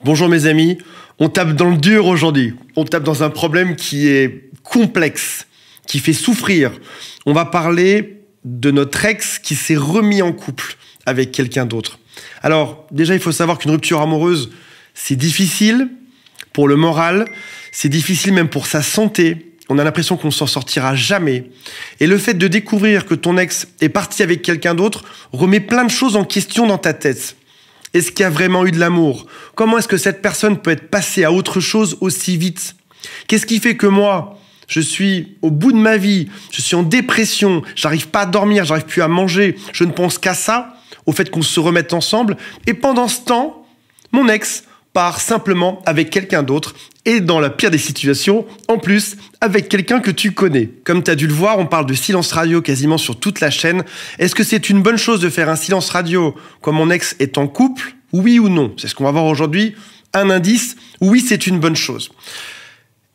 Bonjour mes amis, on tape dans le dur aujourd'hui. On tape dans un problème qui est complexe, qui fait souffrir. On va parler de notre ex qui s'est remis en couple avec quelqu'un d'autre. Alors déjà, il faut savoir qu'une rupture amoureuse, c'est difficile pour le moral, c'est difficile même pour sa santé. On a l'impression qu'on s'en sortira jamais. Et le fait de découvrir que ton ex est parti avec quelqu'un d'autre remet plein de choses en question dans ta tête. Est-ce qu'il y a vraiment eu de l'amour? Comment est-ce que cette personne peut être passée à autre chose aussi vite? Qu'est-ce qui fait que moi, je suis au bout de ma vie, je suis en dépression, j'arrive pas à dormir, j'arrive plus à manger, je ne pense qu'à ça, au fait qu'on se remette ensemble, et pendant ce temps, mon ex part simplement avec quelqu'un d'autre, et dans la pire des situations, en plus, avec quelqu'un que tu connais. Comme tu as dû le voir, on parle de silence radio quasiment sur toute la chaîne. Est-ce que c'est une bonne chose de faire un silence radio quand mon ex est en couple? Oui ou non? C'est ce qu'on va voir aujourd'hui. Un indice, oui, c'est une bonne chose.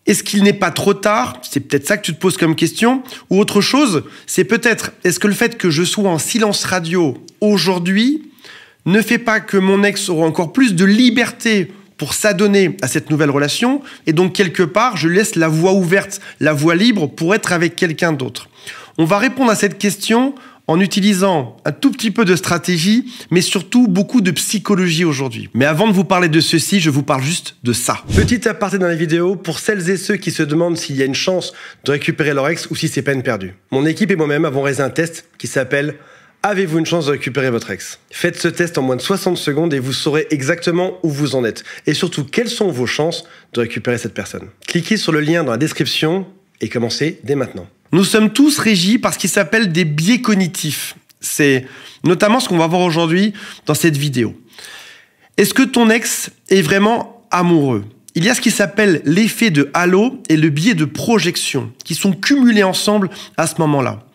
Est-ce qu'il n'est pas trop tard? C'est peut-être ça que tu te poses comme question. Ou autre chose, c'est peut-être, est-ce que le fait que je sois en silence radio aujourd'hui ne fait pas que mon ex aura encore plus de liberté pour s'adonner à cette nouvelle relation, et donc quelque part, je laisse la voie ouverte, la voie libre pour être avec quelqu'un d'autre? On va répondre à cette question en utilisant un tout petit peu de stratégie, mais surtout beaucoup de psychologie aujourd'hui. Mais avant de vous parler de ceci, je vous parle juste de ça. Petit aparté dans la vidéo, pour celles et ceux qui se demandent s'il y a une chance de récupérer leur ex ou si c'est peine perdue. Mon équipe et moi-même avons réalisé un test qui s'appelle « Avez-vous une chance de récupérer votre ex ?» Faites ce test en moins de 60 secondes et vous saurez exactement où vous en êtes. Et surtout, quelles sont vos chances de récupérer cette personne. Cliquez sur le lien dans la description et commencez dès maintenant. Nous sommes tous régis par ce qui s'appelle des biais cognitifs. C'est notamment ce qu'on va voir aujourd'hui dans cette vidéo. Est-ce que ton ex est vraiment amoureux? Il y a ce qui s'appelle l'effet de halo et le biais de projection qui sont cumulés ensemble à ce moment-là.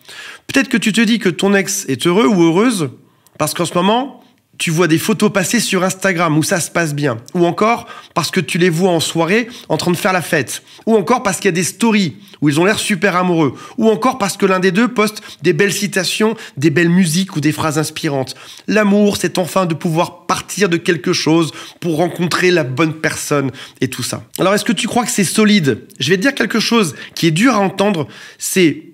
Peut-être que tu te dis que ton ex est heureux ou heureuse parce qu'en ce moment, tu vois des photos passer sur Instagram où ça se passe bien. Ou encore parce que tu les vois en soirée en train de faire la fête. Ou encore parce qu'il y a des stories où ils ont l'air super amoureux. Ou encore parce que l'un des deux poste des belles citations, des belles musiques ou des phrases inspirantes. L'amour, c'est enfin de pouvoir partir de quelque chose pour rencontrer la bonne personne et tout ça. Alors, est-ce que tu crois que c'est solide? Je vais te dire quelque chose qui est dur à entendre, c'est...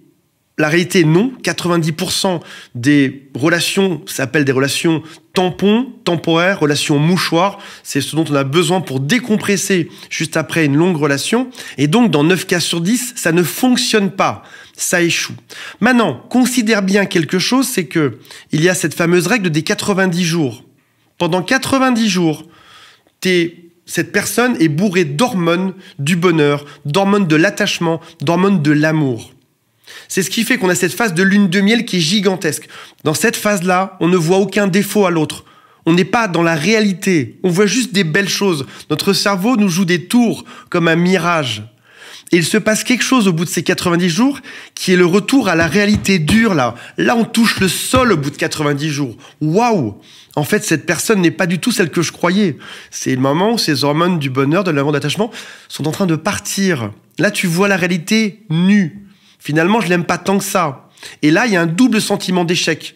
La réalité, non. 90% des relations s'appellent des relations tampons, temporaires, relations mouchoirs. C'est ce dont on a besoin pour décompresser juste après une longue relation. Et donc, dans 9 cas sur 10, ça ne fonctionne pas. Ça échoue. Maintenant, considère bien quelque chose, c'est que il y a cette fameuse règle des 90 jours. Pendant 90 jours, cette personne est bourrée d'hormones du bonheur, d'hormones de l'attachement, d'hormones de l'amour. C'est ce qui fait qu'on a cette phase de lune de miel qui est gigantesque. Dans cette phase-là, on ne voit aucun défaut à l'autre. On n'est pas dans la réalité. On voit juste des belles choses. Notre cerveau nous joue des tours comme un mirage. Et il se passe quelque chose au bout de ces 90 jours qui est le retour à la réalité dure, là. Là, on touche le sol au bout de 90 jours. Waouh! En fait, cette personne n'est pas du tout celle que je croyais. C'est le moment où ces hormones du bonheur, de l'amour, d'attachement sont en train de partir. Là, tu vois la réalité nue. Finalement, je l'aime pas tant que ça. Et là, il y a un double sentiment d'échec.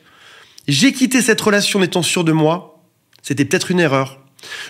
J'ai quitté cette relation n'étant sûr de moi. C'était peut-être une erreur.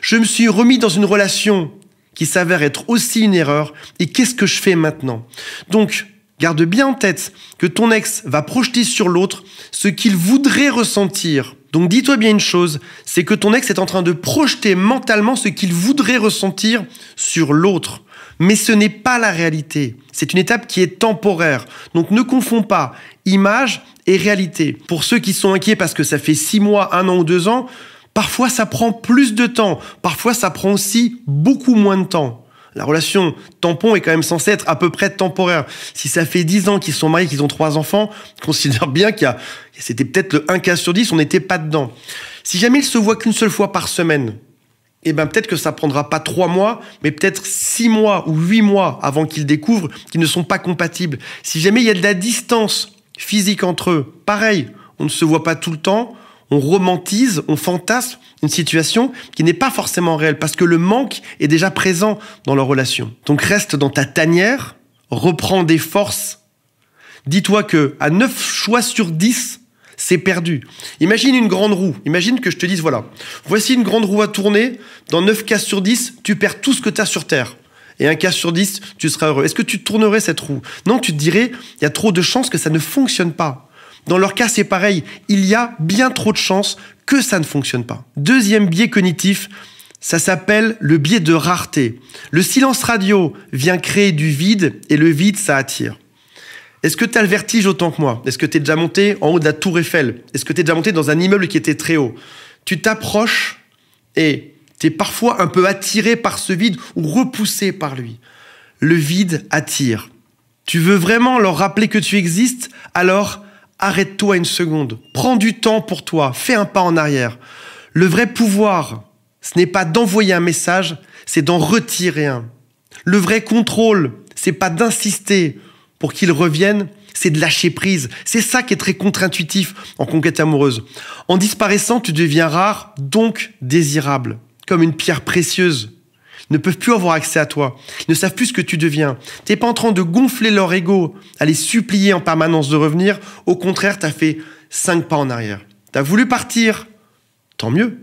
Je me suis remis dans une relation qui s'avère être aussi une erreur. Et qu'est-ce que je fais maintenant? Donc, garde bien en tête que ton ex va projeter sur l'autre ce qu'il voudrait ressentir. Donc, dis-toi bien une chose, c'est que ton ex est en train de projeter mentalement ce qu'il voudrait ressentir sur l'autre. Mais ce n'est pas la réalité. C'est une étape qui est temporaire. Donc ne confonds pas image et réalité. Pour ceux qui sont inquiets parce que ça fait 6 mois, 1 an ou 2 ans, parfois ça prend plus de temps. Parfois ça prend aussi beaucoup moins de temps. La relation tampon est quand même censée être à peu près temporaire. Si ça fait 10 ans qu'ils sont mariés, qu'ils ont 3 enfants, considère bien c'était peut-être le 1 cas sur 10, on n'était pas dedans. Si jamais ils se voient qu'une seule fois par semaine, eh ben peut-être que ça prendra pas 3 mois, mais peut-être 6 mois ou 8 mois avant qu'ils découvrent qu'ils ne sont pas compatibles. Si jamais il y a de la distance physique entre eux, pareil, on ne se voit pas tout le temps, on romantise, on fantasme une situation qui n'est pas forcément réelle, parce que le manque est déjà présent dans leur relation. Donc reste dans ta tanière, reprends des forces. Dis-toi que à 9 choix sur 10, c'est perdu. Imagine une grande roue. Imagine que je te dise, voilà, voici une grande roue à tourner. Dans 9 cas sur 10, tu perds tout ce que tu as sur Terre. Et 1 cas sur 10, tu seras heureux. Est-ce que tu tournerais cette roue? Non, tu te dirais, il y a trop de chances que ça ne fonctionne pas. Dans leur cas, c'est pareil. Il y a bien trop de chances que ça ne fonctionne pas. Deuxième biais cognitif, ça s'appelle le biais de rareté. Le silence radio vient créer du vide et le vide, ça attire. Est-ce que tu as le vertige autant que moi? Est-ce que tu es déjà monté en haut de la tour Eiffel? Est-ce que tu es déjà monté dans un immeuble qui était très haut? Tu t'approches et tu es parfois un peu attiré par ce vide ou repoussé par lui. Le vide attire. Tu veux vraiment leur rappeler que tu existes? Alors arrête-toi une seconde. Prends du temps pour toi. Fais un pas en arrière. Le vrai pouvoir, ce n'est pas d'envoyer un message, c'est d'en retirer un. Le vrai contrôle, c'est pas d'insister pour qu'il revienne, c'est de lâcher prise. C'est ça qui est très contre-intuitif en conquête amoureuse. En disparaissant, tu deviens rare, donc désirable, comme une pierre précieuse. Ils ne peuvent plus avoir accès à toi. Ils ne savent plus ce que tu deviens. Tu n'es pas en train de gonfler leur ego, à les supplier en permanence de revenir. Au contraire, tu as fait 5 pas en arrière. Tu as voulu partir, tant mieux.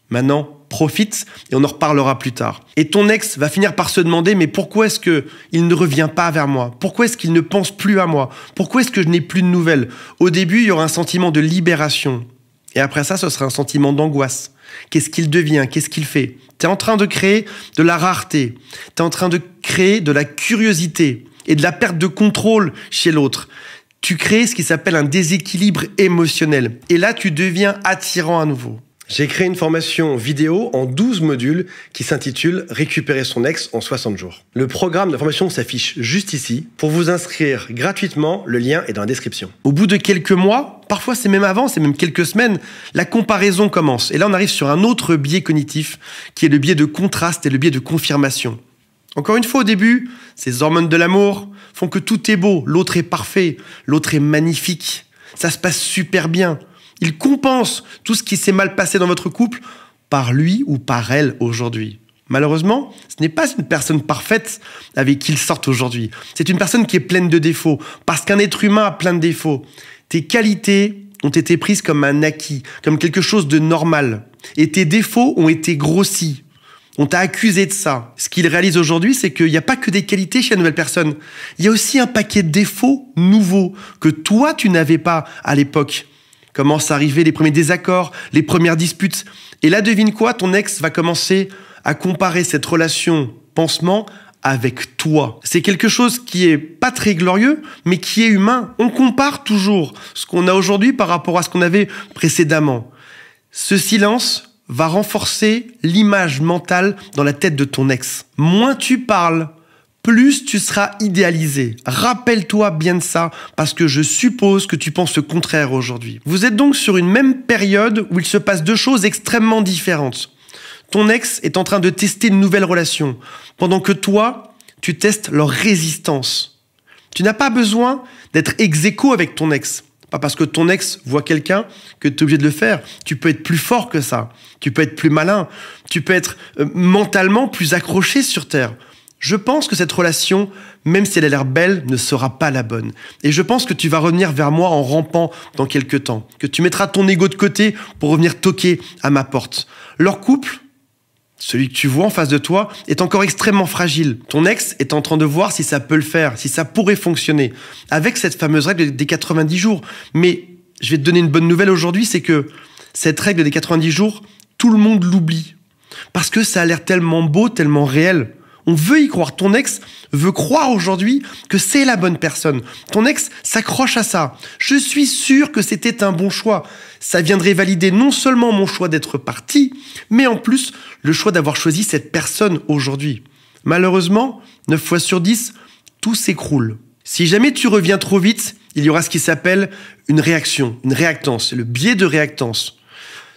Maintenant, profite et on en reparlera plus tard. Et ton ex va finir par se demander, mais pourquoi est-ce qu'il ne revient pas vers moi? Pourquoi est-ce qu'il ne pense plus à moi? Pourquoi est-ce que je n'ai plus de nouvelles? Au début, il y aura un sentiment de libération. Et après ça, ce sera un sentiment d'angoisse. Qu'est-ce qu'il devient? Qu'est-ce qu'il fait? Tu es en train de créer de la rareté. Tu es en train de créer de la curiosité et de la perte de contrôle chez l'autre. Tu crées ce qui s'appelle un déséquilibre émotionnel. Et là, tu deviens attirant à nouveau. J'ai créé une formation vidéo en 12 modules qui s'intitule « Récupérer son ex en 60 jours ». Le programme de formation s'affiche juste ici. Pour vous inscrire gratuitement, le lien est dans la description. Au bout de quelques mois, parfois c'est même avant, c'est même quelques semaines, la comparaison commence. Et là, on arrive sur un autre biais cognitif qui est le biais de contraste et le biais de confirmation. Encore une fois, au début, ces hormones de l'amour font que tout est beau, l'autre est parfait, l'autre est magnifique. Ça se passe super bien. Il compense tout ce qui s'est mal passé dans votre couple par lui ou par elle aujourd'hui. Malheureusement, ce n'est pas une personne parfaite avec qui il sort aujourd'hui. C'est une personne qui est pleine de défauts, parce qu'un être humain a plein de défauts. Tes qualités ont été prises comme un acquis, comme quelque chose de normal. Et tes défauts ont été grossis. On t'a accusé de ça. Ce qu'il réalise aujourd'hui, c'est qu'il n'y a pas que des qualités chez la nouvelle personne. Il y a aussi un paquet de défauts nouveaux que toi, tu n'avais pas à l'époque. Commencent à arriver les premiers désaccords, les premières disputes. Et là, devine quoi? Ton ex va commencer à comparer cette relation pansement avec toi. C'est quelque chose qui est pas très glorieux, mais qui est humain. On compare toujours ce qu'on a aujourd'hui par rapport à ce qu'on avait précédemment. Ce silence va renforcer l'image mentale dans la tête de ton ex. Moins tu parles, plus tu seras idéalisé. Rappelle-toi bien de ça, parce que je suppose que tu penses le contraire aujourd'hui. Vous êtes donc sur une même période où il se passe deux choses extrêmement différentes. Ton ex est en train de tester une nouvelle relation, pendant que toi, tu testes leur résistance. Tu n'as pas besoin d'être ex-aequo avec ton ex. Pas parce que ton ex voit quelqu'un que tu es obligé de le faire. Tu peux être plus fort que ça. Tu peux être plus malin. Tu peux être mentalement plus accroché sur terre. Je pense que cette relation, même si elle a l'air belle, ne sera pas la bonne. Et je pense que tu vas revenir vers moi en rampant dans quelques temps. Que tu mettras ton ego de côté pour revenir toquer à ma porte. Leur couple, celui que tu vois en face de toi, est encore extrêmement fragile. Ton ex est en train de voir si ça peut le faire, si ça pourrait fonctionner. Avec cette fameuse règle des 90 jours. Mais je vais te donner une bonne nouvelle aujourd'hui, c'est que cette règle des 90 jours, tout le monde l'oublie. Parce que ça a l'air tellement beau, tellement réel. On veut y croire. Ton ex veut croire aujourd'hui que c'est la bonne personne. Ton ex s'accroche à ça. Je suis sûr que c'était un bon choix. Ça viendrait valider non seulement mon choix d'être parti, mais en plus le choix d'avoir choisi cette personne aujourd'hui. Malheureusement, 9 fois sur 10, tout s'écroule. Si jamais tu reviens trop vite, il y aura ce qui s'appelle une réaction, une réactance. C'est le biais de réactance.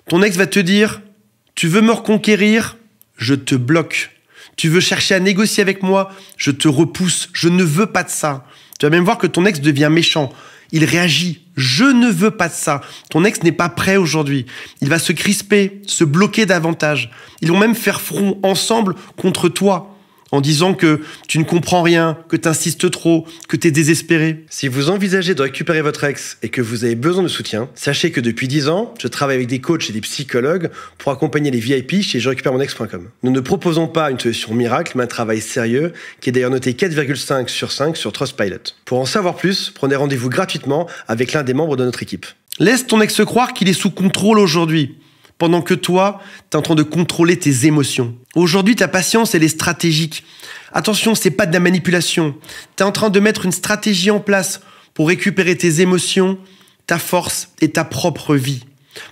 Ton ex va te dire « Tu veux me reconquérir ? Je te bloque. » Tu veux chercher à négocier avec moi? Je te repousse. Je ne veux pas de ça. Tu vas même voir que ton ex devient méchant. Il réagit. Je ne veux pas de ça. Ton ex n'est pas prêt aujourd'hui. Il va se crisper, se bloquer davantage. Ils vont même faire front ensemble contre toi. en disant que tu ne comprends rien, que tu insistes trop, que tu es désespéré. Si vous envisagez de récupérer votre ex et que vous avez besoin de soutien, sachez que depuis 10 ans, je travaille avec des coachs et des psychologues pour accompagner les VIP chez jerécupéremonex.com. Nous ne proposons pas une solution miracle, mais un travail sérieux qui est d'ailleurs noté 4,5 sur 5 sur Trustpilot. Pour en savoir plus, prenez rendez-vous gratuitement avec l'un des membres de notre équipe. Laisse ton ex croire qu'il est sous contrôle aujourd'hui, pendant que toi, tu es en train de contrôler tes émotions. Aujourd'hui, ta patience, elle est stratégique. Attention, c'est pas de la manipulation. Tu es en train de mettre une stratégie en place pour récupérer tes émotions, ta force et ta propre vie.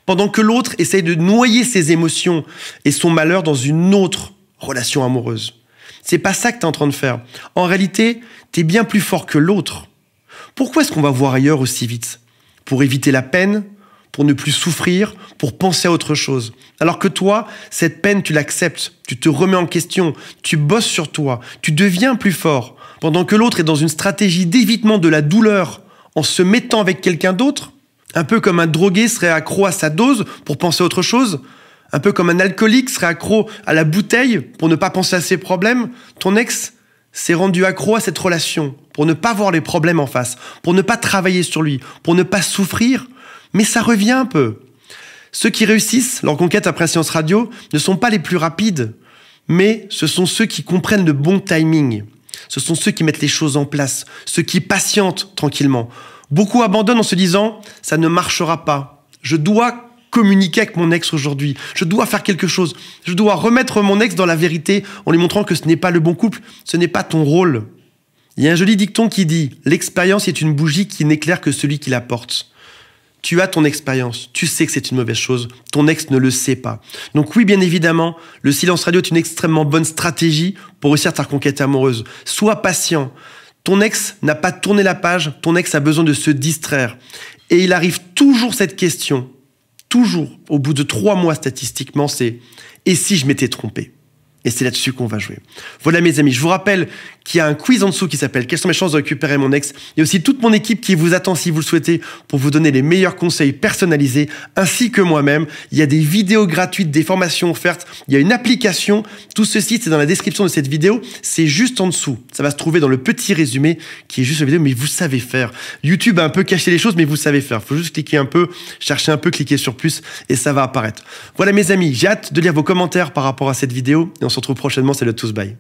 Pendant que l'autre essaye de noyer ses émotions et son malheur dans une autre relation amoureuse. C'est pas ça que tu es en train de faire. En réalité, tu es bien plus fort que l'autre. Pourquoi est-ce qu'on va voir ailleurs aussi vite? Pour éviter la peine, pour ne plus souffrir, pour penser à autre chose. Alors que toi, cette peine, tu l'acceptes, tu te remets en question, tu bosses sur toi, tu deviens plus fort. Pendant que l'autre est dans une stratégie d'évitement de la douleur en se mettant avec quelqu'un d'autre, un peu comme un drogué serait accro à sa dose pour penser à autre chose, un peu comme un alcoolique serait accro à la bouteille pour ne pas penser à ses problèmes, ton ex s'est rendu accro à cette relation pour ne pas voir les problèmes en face, pour ne pas travailler sur lui, pour ne pas souffrir. Mais ça revient un peu. Ceux qui réussissent leur conquête après Silence Radio ne sont pas les plus rapides, mais ce sont ceux qui comprennent le bon timing. Ce sont ceux qui mettent les choses en place, ceux qui patientent tranquillement. Beaucoup abandonnent en se disant « ça ne marchera pas, je dois communiquer avec mon ex aujourd'hui, je dois faire quelque chose, je dois remettre mon ex dans la vérité en lui montrant que ce n'est pas le bon couple, ce n'est pas ton rôle. » Il y a un joli dicton qui dit « l'expérience est une bougie qui n'éclaire que celui qui la porte ». Tu as ton expérience, tu sais que c'est une mauvaise chose, ton ex ne le sait pas. Donc oui, bien évidemment, le silence radio est une extrêmement bonne stratégie pour réussir ta reconquête amoureuse. Sois patient. Ton ex n'a pas tourné la page, ton ex a besoin de se distraire. Et il arrive toujours cette question, toujours, au bout de 3 mois statistiquement, c'est « et si je m'étais trompé ?» Et c'est là-dessus qu'on va jouer. Voilà mes amis, je vous rappelle qu'il y a un quiz en dessous qui s'appelle « Quelles sont mes chances de récupérer mon ex ?» Il y a aussi toute mon équipe qui vous attend si vous le souhaitez pour vous donner les meilleurs conseils personnalisés, ainsi que moi-même. Il y a des vidéos gratuites, des formations offertes, il y a une application. Tout ceci, c'est dans la description de cette vidéo, c'est juste en dessous. Ça va se trouver dans le petit résumé qui est juste la vidéo, mais vous savez faire. YouTube a un peu caché les choses, mais vous savez faire. Il faut juste cliquer un peu, chercher un peu, cliquer sur plus et ça va apparaître. Voilà mes amis, j'ai hâte de lire vos commentaires par rapport à cette vidéo et on se retrouve prochainement, c'est le Tous Bye.